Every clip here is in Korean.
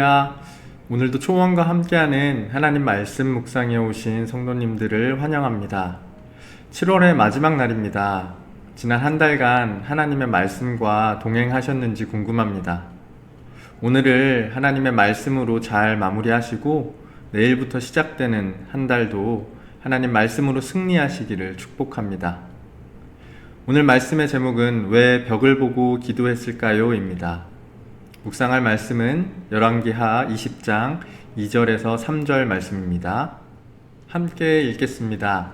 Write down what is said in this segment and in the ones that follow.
할렐루야. 오늘도 초원과 함께하는 하나님 말씀 묵상에 오신 성도님들을 환영합니다. 7월의 마지막 날입니다. 지난 한 달간 하나님의 말씀과 동행하셨는지 궁금합니다. 오늘을 하나님의 말씀으로 잘 마무리하시고 내일부터 시작되는 한 달도 하나님 말씀으로 승리하시기를 축복합니다. 오늘 말씀의 제목은 왜 벽을 보고 기도했을까요? 입니다. 묵상할 말씀은 열왕기하 20장 2절에서 3절 말씀입니다. 함께 읽겠습니다.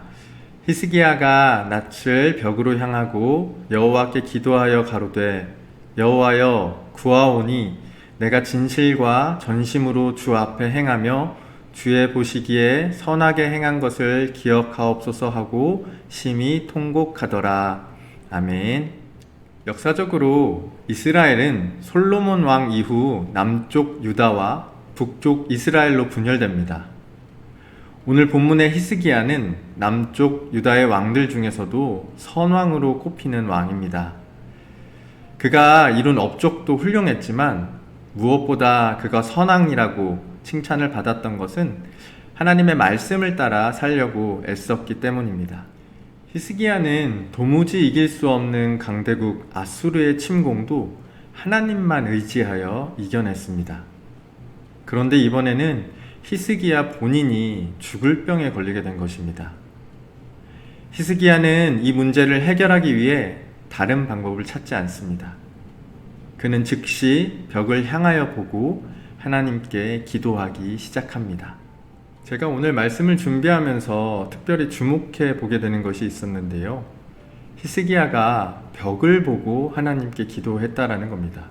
히스기야가 낯을 벽으로 향하고 여호와께 기도하여 가로되 여호와여 구하오니 내가 진실과 전심으로 주 앞에 행하며 주의 보시기에 선하게 행한 것을 기억하옵소서 하고 심히 통곡하더라. 아멘. 역사적으로 이스라엘은 솔로몬 왕 이후 남쪽 유다와 북쪽 이스라엘로 분열됩니다. 오늘 본문의 히스기야는 남쪽 유다의 왕들 중에서도 선왕으로 꼽히는 왕입니다. 그가 이룬 업적도 훌륭했지만 무엇보다 그가 선왕이라고 칭찬을 받았던 것은 하나님의 말씀을 따라 살려고 애썼기 때문입니다. 히스기야는 도무지 이길 수 없는 강대국 아수르의 침공도 하나님만 의지하여 이겨냈습니다. 그런데 이번에는 히스기야 본인이 죽을 병에 걸리게 된 것입니다. 히스기야는 이 문제를 해결하기 위해 다른 방법을 찾지 않습니다. 그는 즉시 벽을 향하여 보고 하나님께 기도하기 시작합니다. 제가 오늘 말씀을 준비하면서 특별히 주목해 보게 되는 것이 있었는데요. 히스기야가 벽을 보고 하나님께 기도했다라는 겁니다.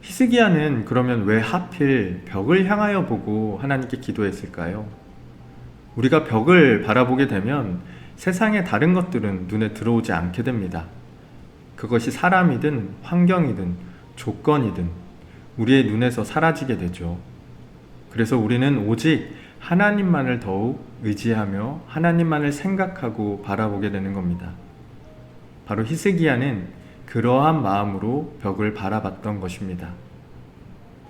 히스기야는 그러면 왜 하필 벽을 향하여 보고 하나님께 기도했을까요? 우리가 벽을 바라보게 되면 세상의 다른 것들은 눈에 들어오지 않게 됩니다. 그것이 사람이든 환경이든 조건이든 우리의 눈에서 사라지게 되죠. 그래서 우리는 오직 하나님만을 더욱 의지하며 하나님만을 생각하고 바라보게 되는 겁니다. 바로 히스기야는 그러한 마음으로 벽을 바라봤던 것입니다.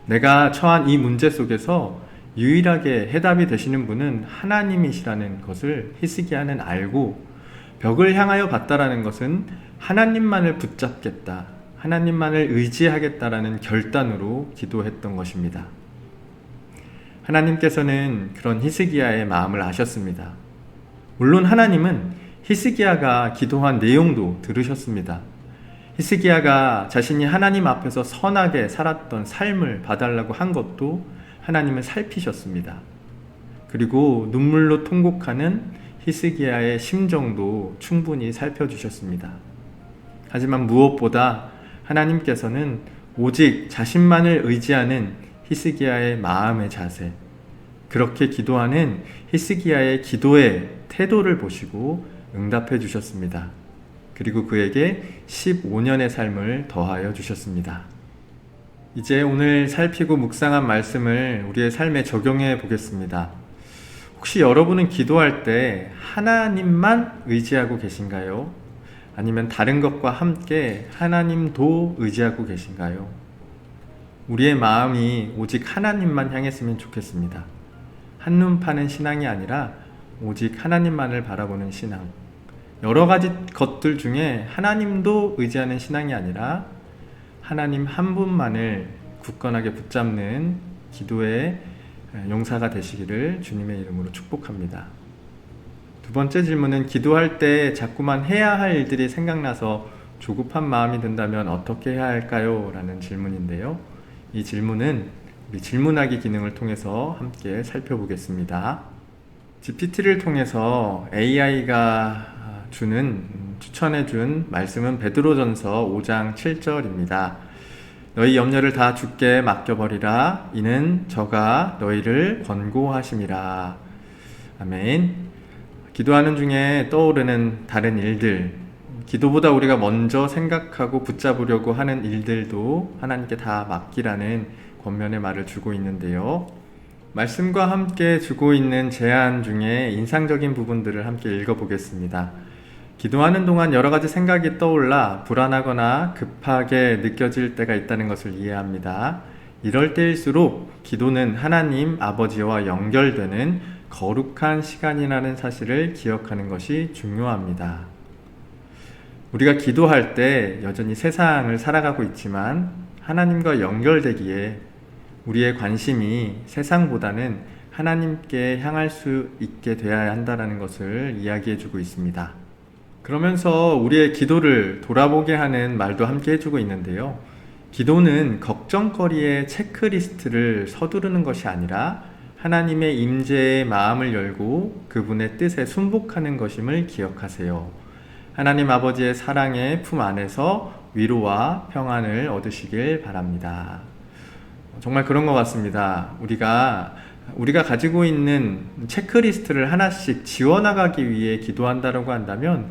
내가 처한 이 문제 속에서 유일하게 해답이 되시는 분은 하나님이시라는 것을 히스기야는 알고 벽을 향하여 봤다라는 것은 하나님만을 붙잡겠다, 하나님만을 의지하겠다라는 결단으로 기도했던 것입니다. 하나님께서는 그런 히스기야의 마음을 아셨습니다. 물론 하나님은 히스기야가 기도한 내용도 들으셨습니다. 히스기야가 자신이 하나님 앞에서 선하게 살았던 삶을 봐달라고 한 것도 하나님은 살피셨습니다. 그리고 눈물로 통곡하는 히스기야의 심정도 충분히 살펴주셨습니다. 하지만 무엇보다 하나님께서는 오직 자신만을 의지하는 히스기야의 마음의 자세, 그렇게 기도하는 히스기야의 기도의 태도를 보시고 응답해 주셨습니다. 그리고 그에게 15년의 삶을 더하여 주셨습니다. 이제 오늘 살피고 묵상한 말씀을 우리의 삶에 적용해 보겠습니다. 혹시 여러분은 기도할 때 하나님만 의지하고 계신가요? 아니면 다른 것과 함께 하나님도 의지하고 계신가요? 우리의 마음이 오직 하나님만 향했으면 좋겠습니다. 한눈 파는 신앙이 아니라 오직 하나님만을 바라보는 신앙. 여러 가지 것들 중에 하나님도 의지하는 신앙이 아니라 하나님 한 분만을 굳건하게 붙잡는 기도의 용사가 되시기를 주님의 이름으로 축복합니다. 두 번째 질문은 기도할 때 자꾸만 해야 할 일들이 생각나서 조급한 마음이 든다면 어떻게 해야 할까요? 라는 질문인데요. 이 질문은 우리 질문하기 기능을 통해서 함께 살펴보겠습니다. GPT를 통해서 AI가 추천해준 말씀은 베드로전서 5장 7절입니다. 너희 염려를 다 주께 맡겨버리라. 이는 저가 너희를 권고하심이라. 아멘. 기도하는 중에 떠오르는 다른 일들, 기도보다 우리가 먼저 생각하고 붙잡으려고 하는 일들도 하나님께 다 맡기라는 권면의 말을 주고 있는데요. 말씀과 함께 주고 있는 제안 중에 인상적인 부분들을 함께 읽어보겠습니다. 기도하는 동안 여러 가지 생각이 떠올라 불안하거나 급하게 느껴질 때가 있다는 것을 이해합니다. 이럴 때일수록 기도는 하나님 아버지와 연결되는 거룩한 시간이라는 사실을 기억하는 것이 중요합니다. 우리가 기도할 때 여전히 세상을 살아가고 있지만 하나님과 연결되기에 우리의 관심이 세상보다는 하나님께 향할 수 있게 되어야 한다는 것을 이야기해주고 있습니다. 그러면서 우리의 기도를 돌아보게 하는 말도 함께 해주고 있는데요. 기도는 걱정거리의 체크리스트를 서두르는 것이 아니라 하나님의 임재의 마음을 열고 그분의 뜻에 순복하는 것임을 기억하세요. 하나님 아버지의 사랑의 품 안에서 위로와 평안을 얻으시길 바랍니다. 정말 그런 것 같습니다. 우리가 가지고 있는 체크리스트를 하나씩 지워나가기 위해 기도한다고 한다면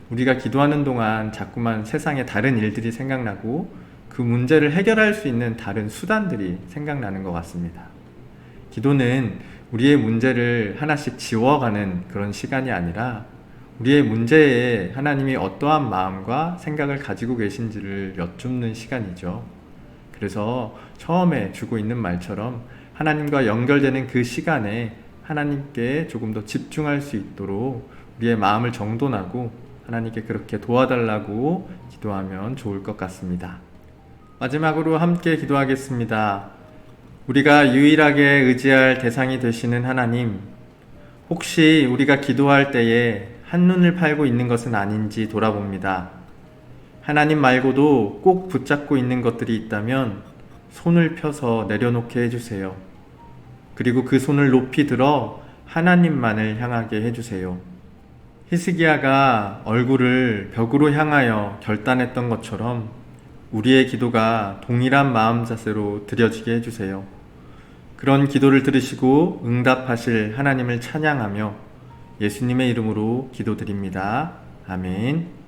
우리가 기도하는 동안 자꾸만 세상의 다른 일들이 생각나고 그 문제를 해결할 수 있는 다른 수단들이 생각나는 것 같습니다. 기도는 우리의 문제를 하나씩 지워가는 그런 시간이 아니라 우리의 문제에 하나님이 어떠한 마음과 생각을 가지고 계신지를 여쭙는 시간이죠. 그래서 처음에 주고 있는 말처럼 하나님과 연결되는 그 시간에 하나님께 조금 더 집중할 수 있도록 우리의 마음을 정돈하고 하나님께 그렇게 도와달라고 기도하면 좋을 것 같습니다. 마지막으로 함께 기도하겠습니다. 우리가 유일하게 의지할 대상이 되시는 하나님, 혹시 우리가 기도할 때에 한눈을 팔고 있는 것은 아닌지 돌아봅니다. 하나님 말고도 꼭 붙잡고 있는 것들이 있다면 손을 펴서 내려놓게 해주세요. 그리고 그 손을 높이 들어 하나님만을 향하게 해주세요. 히스기야가 얼굴을 벽으로 향하여 결단했던 것처럼 우리의 기도가 동일한 마음 자세로 드려지게 해주세요. 그런 기도를 들으시고 응답하실 하나님을 찬양하며 예수님의 이름으로 기도드립니다. 아멘.